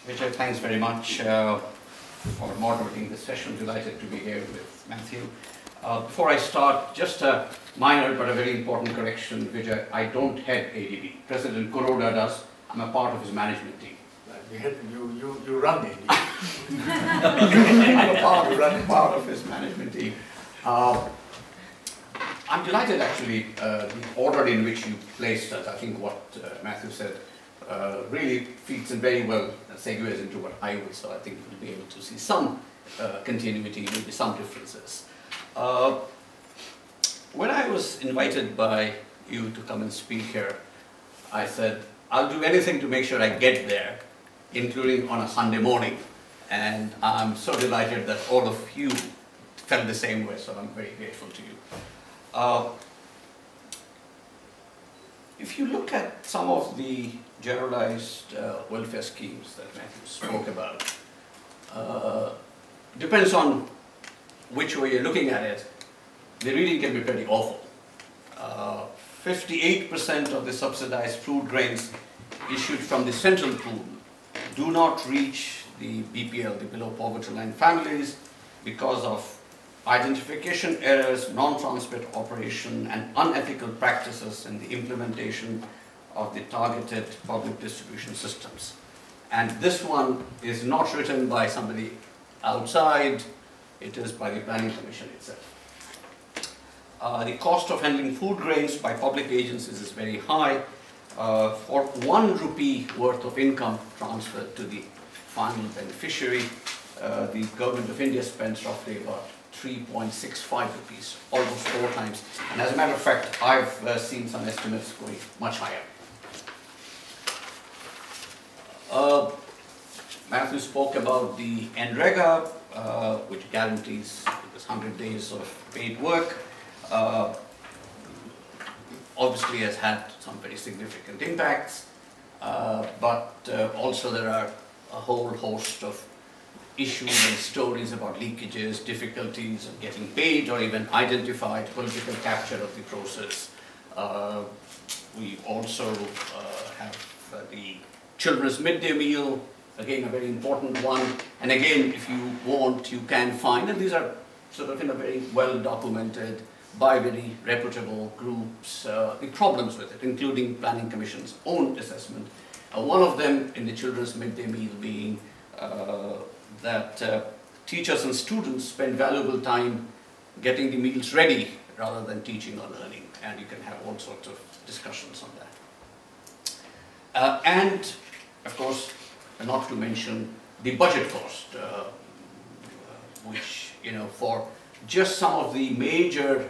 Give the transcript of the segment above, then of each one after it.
Vijay, thanks very much for moderating this session. Delighted to be here with Matthew. Before I start, just a minor but a very important correction, Vijay. I don't head ADB. President Kuroda does. I'm a part of his management team. You run ADB. I'm a part of his management team. I'm delighted actually the order in which you placed us. I think what Matthew said really feeds in very well, segues into what I would, so I think we'll be able to see some continuity, maybe some differences. When I was invited by you to come and speak here, I said, I'll do anything to make sure I get there, including on a Sunday morning. And I'm so delighted that all of you felt the same way, so I'm very grateful to you. If you look at some of the generalized welfare schemes that Matthew spoke about, depends on which way you're looking at it, the reading can be pretty awful. 58% of the subsidized food grains issued from the central pool do not reach the BPL, the below poverty line families, because of identification errors, non-transparent operation, and unethical practices in the implementation of the targeted public distribution systems. And this one is not written by somebody outside, it is by the Planning Commission itself. The cost of handling food grains by public agencies is very high. For 1 rupee worth of income transferred to the final beneficiary, the government of India spends roughly about 3.65 rupees, almost 4 times. And as a matter of fact, I've seen some estimates going much higher. Matthew spoke about the NREGA, which guarantees this 100 days of paid work. Obviously has had some very significant impacts, but also there are a whole host of issues and stories about leakages, difficulties of getting paid or even identified, political capture of the process. We also have the children's midday meal, again a very important one, and again if you want you can find, and these are sort of very well documented by very reputable groups, the problems with it, including Planning Commission's own assessment. One of them in the children's midday meal being that teachers and students spend valuable time getting the meals ready rather than teaching or learning, and you can have all sorts of discussions on that. And of course, not to mention the budget cost, which for just some of the major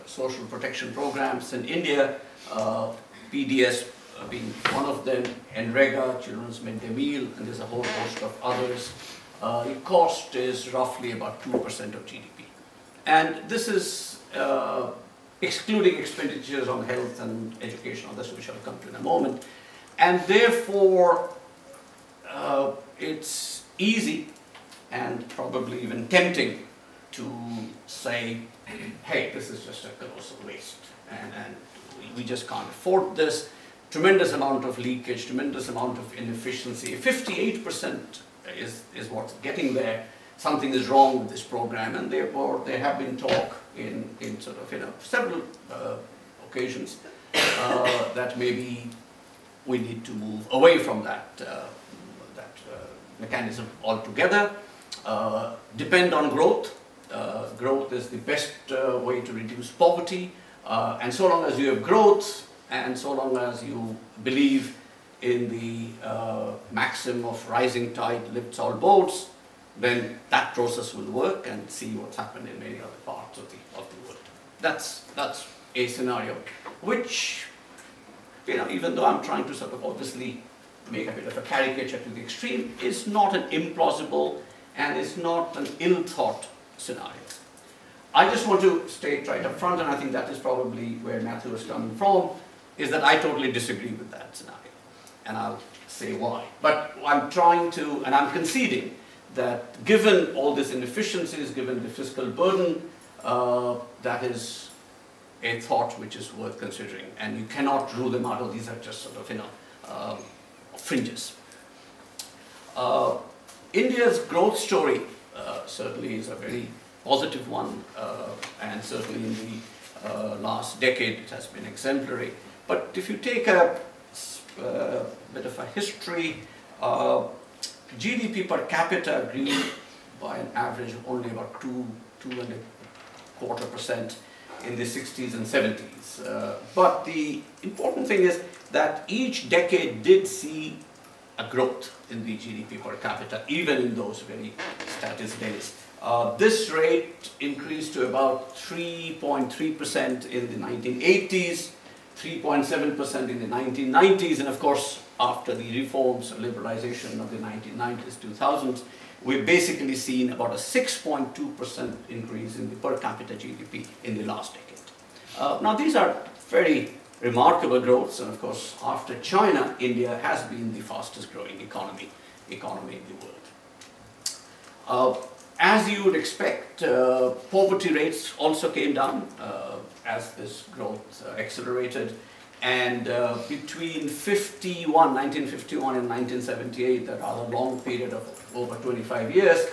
social protection programs in India, PDS being one of them, NREGA, Children's Midday Meal, and there's a whole host of others. The cost is roughly about 2% of GDP. And this is excluding expenditures on health and education, this which I'll come to in a moment. And therefore, it's easy and probably even tempting to say, hey, this is just a colossal waste, and we just can't afford this. Tremendous amount of leakage, tremendous amount of inefficiency. 58% is what's getting there. Something is wrong with this program, and therefore there have been talk in sort of several occasions that maybe we need to move away from that mechanism altogether. Depend on growth. Growth is the best way to reduce poverty, and so long as you have growth and so long as you believe in the maxim of rising tide lifts all boats, then that process will work, and see what's happened in many other parts of the world. That's a scenario which, even though I'm trying to sort of obviously make a bit of a caricature to the extreme, is not an implausible and is not an ill-thought scenario. I just want to state right up front, and I think that is probably where Matthew is coming from, is that I totally disagree with that scenario. And I'll say why. But I'm trying to, and I'm conceding, that given all these inefficiencies, given the fiscal burden, that is a thought which is worth considering. And you cannot rule them out, or these are just sort of, fringes. India's growth story certainly is a very positive one, and certainly in the last decade it has been exemplary. But if you take a bit of a history, GDP per capita grew by an average of only about 2.25% in the 60s and 70s. But the important thing is that each decade did see a growth in the GDP per capita, even in those very status days. This rate increased to about 3.3% in the 1980s, 3.7% in the 1990s, and of course, after the reforms and liberalization of the 1990s, 2000s, we've basically seen about a 6.2% increase in the per capita GDP in the last decade. Now, these are very remarkable growths, and of course, after China, India has been the fastest growing economy in the world. As you would expect, poverty rates also came down as this growth accelerated, and between 1951 and 1978, that rather long period of over 25 years,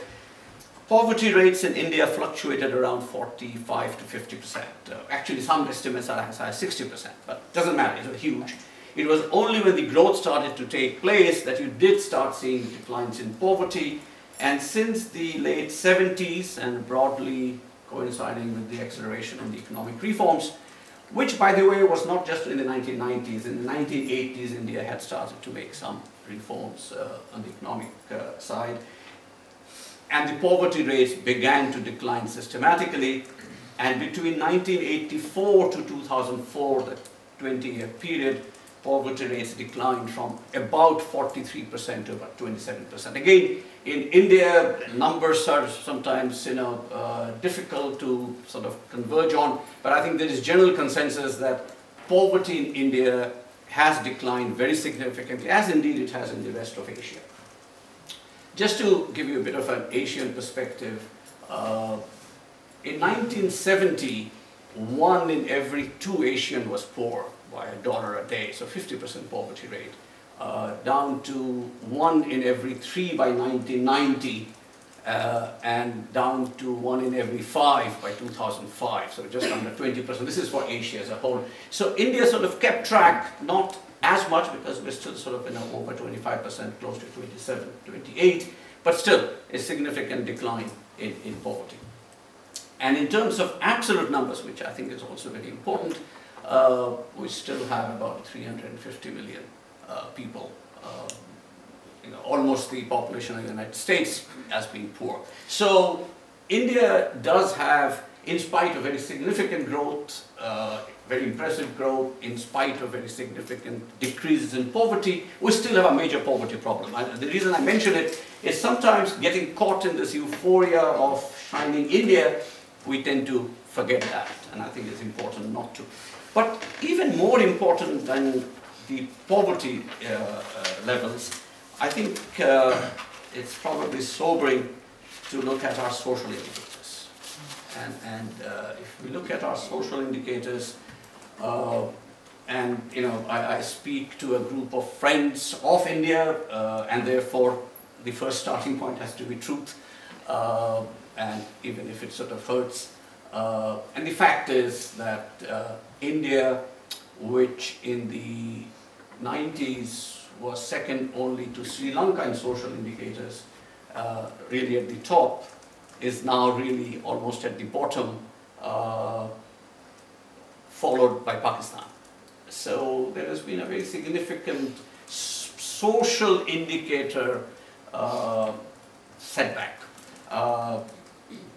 poverty rates in India fluctuated around 45 to 50%. Actually, some estimates are as high as 60%, but it doesn't matter, it's huge. It was only when the growth started to take place that you did start seeing declines in poverty, and since the late 70s, and broadly coinciding with the acceleration in the economic reforms, which, by the way, was not just in the 1990s. In the 1980s, India had started to make some reforms on the economic side, and the poverty rates began to decline systematically. And between 1984 to 2004, the 20-year period, poverty rates declined from about 43% to about 27%. Again, in India, numbers are sometimes difficult to sort of converge on, but I think there is general consensus that poverty in India has declined very significantly, as indeed it has in the rest of Asia. Just to give you a bit of an Asian perspective, in 1970, 1 in every 2 Asian was poor by $1 a day, so 50% poverty rate, down to 1 in every 3 by 1990, and down to 1 in every 5 by 2005, so just under 20%. This is for Asia as a whole. So India sort of kept track, not as much because we're still sort of over 25%, close to 27, 28, but still a significant decline in poverty. And in terms of absolute numbers, which I think is also very important, we still have about 350 million people, almost the population of the United States, as being poor. So India does have, in spite of very significant growth, very impressive growth, in spite of very significant decreases in poverty, we still have a major poverty problem. The reason I mention it is sometimes getting caught in this euphoria of shining India, we tend to forget that, and I think it's important not to. But even more important than the poverty levels, I think it's probably sobering to look at our social indicators. And if we look at our social indicators, I speak to a group of friends of India, and therefore the first starting point has to be truth, and even if it sort of hurts. And the fact is that India, which in the 90s was second only to Sri Lanka in social indicators, really at the top, is now really almost at the bottom, followed by Pakistan. So there has been a very significant social indicator setback.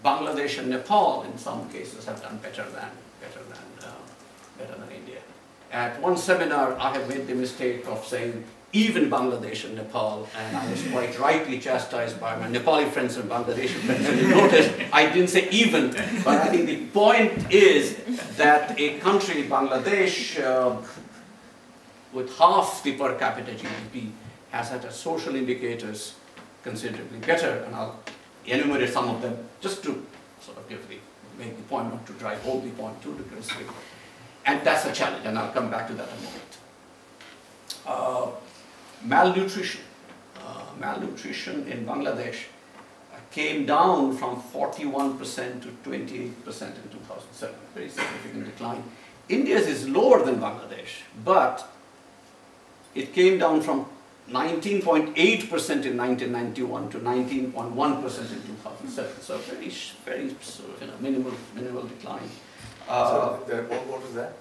Bangladesh and Nepal, in some cases, have done better than India. At one seminar, I have made the mistake of saying even Bangladesh and Nepal, and I was quite rightly chastised by my Nepali friends and Bangladeshi friends. And you notice I didn't say even, but I think the point is that a country, Bangladesh, with half the per capita GDP, has had its social indicators considerably better, and I'll enumerate some of them just to sort of make the point, not to drive home the point too rigorously. And that's a challenge, and I'll come back to that in a moment. Malnutrition. malnutrition in Bangladesh came down from 41% to 28% in 2007, very significant decline. India's is lower than Bangladesh, but it came down from 19.8% in 1991 to 19.1% in 2007. So very sort of minimal decline. So what is that?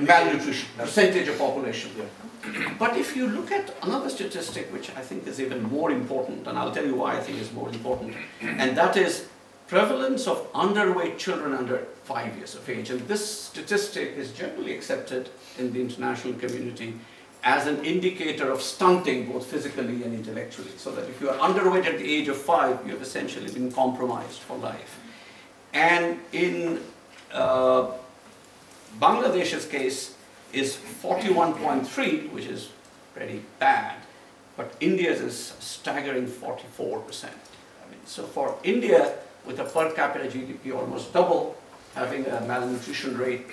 Malnutrition, percentage of population. Yeah. But if you look at another statistic, which I think is even more important, and I'll tell you why I think is more important, and that is prevalence of underweight children under 5 years of age. And this statistic is generally accepted in the international community as an indicator of stunting both physically and intellectually. So that if you are underweight at the age of 5, you have essentially been compromised for life. And in Bangladesh's case is 41.3, which is pretty bad, but India's is staggering 44%. So for India, with a per capita GDP almost double, having a malnutrition rate,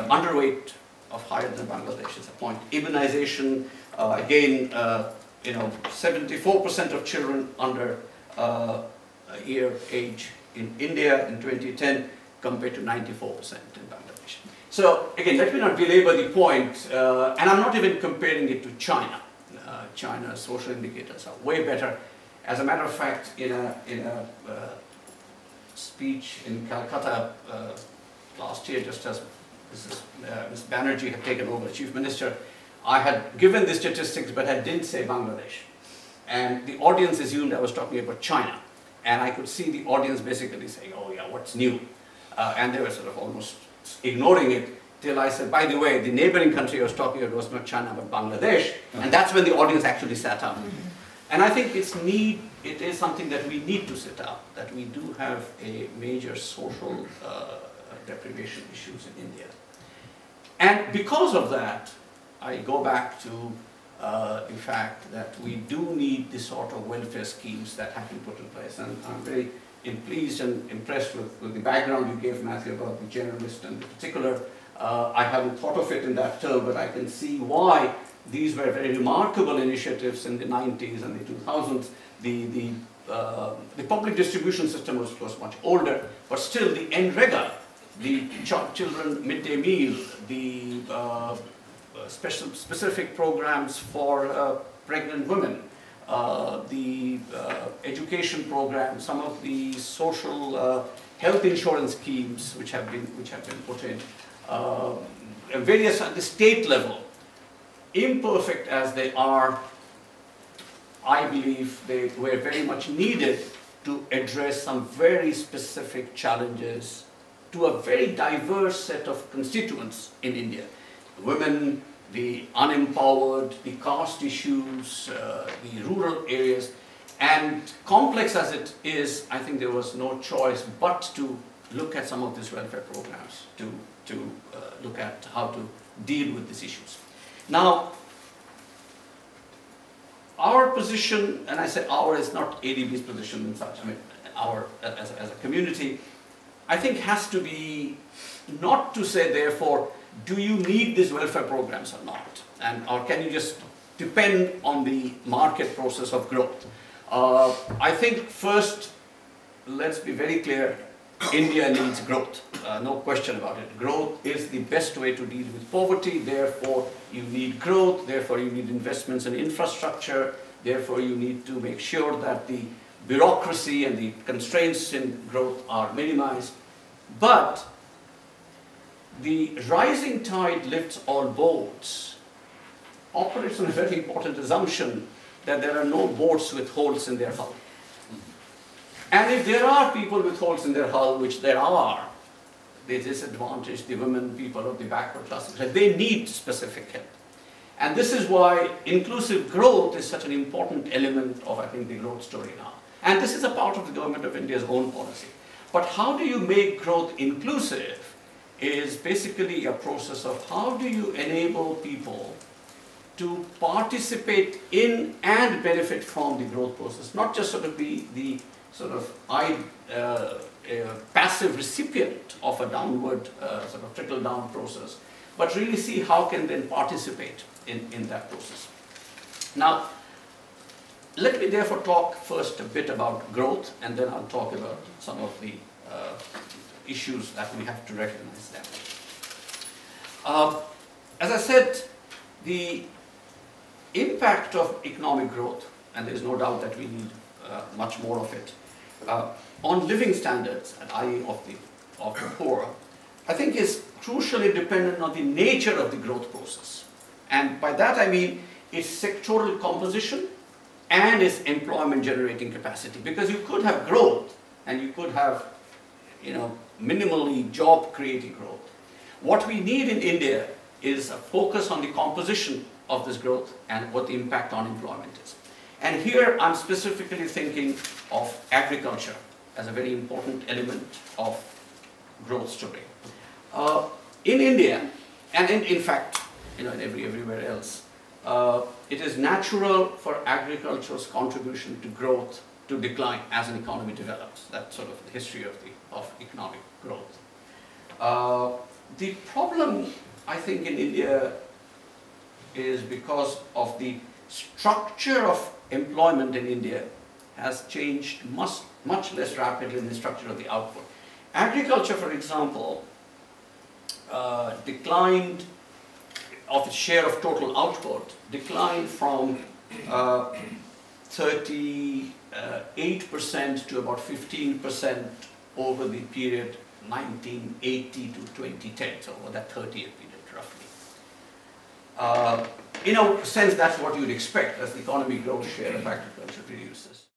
underweight of higher than Bangladesh is a point. Immunization, again, 74% of children under a year age in India in 2010 compared to 94% in Bangladesh. So again, let me not belabor the point, and I'm not even comparing it to China. China's social indicators are way better. As a matter of fact, in a speech in Calcutta last year, just as Ms. Banerjee had taken over as Chief Minister, I had given the statistics, but I didn't say Bangladesh. And the audience assumed I was talking about China. And I could see the audience basically saying, oh yeah, what's new? And they were sort of almost ignoring it, till I said, by the way, the neighboring country I was talking about was not China, but Bangladesh. And that's when the audience actually sat up. And I think it is something that we need to sit up, that we do have a major social deprivation issues in India. And because of that, I go back to the fact that we do need the sort of welfare schemes that have been put in place. And I'm very pleased and impressed with the background you gave, Matthew, about the generalist and the particular. I haven't thought of it in that term, but I can see why these were very remarkable initiatives in the 90s and the 2000s. The public distribution system was much older, but still the NREGA, the children midday meal, the specific programs for pregnant women, the education programs, some of the social health insurance schemes which have been put in, various at the state level, imperfect as they are, I believe they were very much needed to address some very specific challenges to a very diverse set of constituents in India. Women, the unempowered, the caste issues, the rural areas. And complex as it is, I think there was no choice but to look at some of these welfare programs, to look at how to deal with these issues. Now, our position, and I say our is not ADB's position and such, I mean our as a community, I think has to be not to say therefore, do you need these welfare programs or not? Or can you just depend on the market process of growth? I think first, let's be very clear, India needs growth, no question about it. Growth is the best way to deal with poverty, therefore you need growth, therefore you need investments in infrastructure, therefore you need to make sure that the bureaucracy and the constraints in growth are minimized. But the rising tide lifts all boats operates on a very important assumption that there are no boats with holes in their hull. And if there are people with holes in their hull, which there are, they disadvantage the women, people of the backward classes, they need specific help. And this is why inclusive growth is such an important element of, I think, the growth story now. And this is a part of the government of India's own policy. But how do you make growth inclusive is basically a process of how do you enable people to participate in and benefit from the growth process, not just sort of be the sort of passive recipient of a downward sort of trickle-down process, but really see how can then participate in that process. Now, Let me therefore talk first a bit about growth, and then I'll talk about some of the issues that we have to recognize them. As I said, the impact of economic growth, and there is no doubt that we need much more of it, on living standards, and i.e. of the poor, I think is crucially dependent on the nature of the growth process. And by that I mean its sectoral composition and its employment generating capacity. Because you could have growth and you could have, minimally job creating growth. What we need in India is a focus on the composition of this growth and what the impact on employment is. And here I'm specifically thinking of agriculture as a very important element of growth story. In India, and in fact, everywhere else, it is natural for agriculture's contribution to growth to decline as an economy develops. That's sort of the history of economic growth. The problem, I think, in India is because of the structure of employment in India has changed much less rapidly than the structure of the output. Agriculture, for example, declined of its share of total output, declined from 38% to about 15% over the period 1980 to 2010, so over that 30-year period roughly. In a sense, that's what you'd expect as the economy grows, share of agriculture reduces.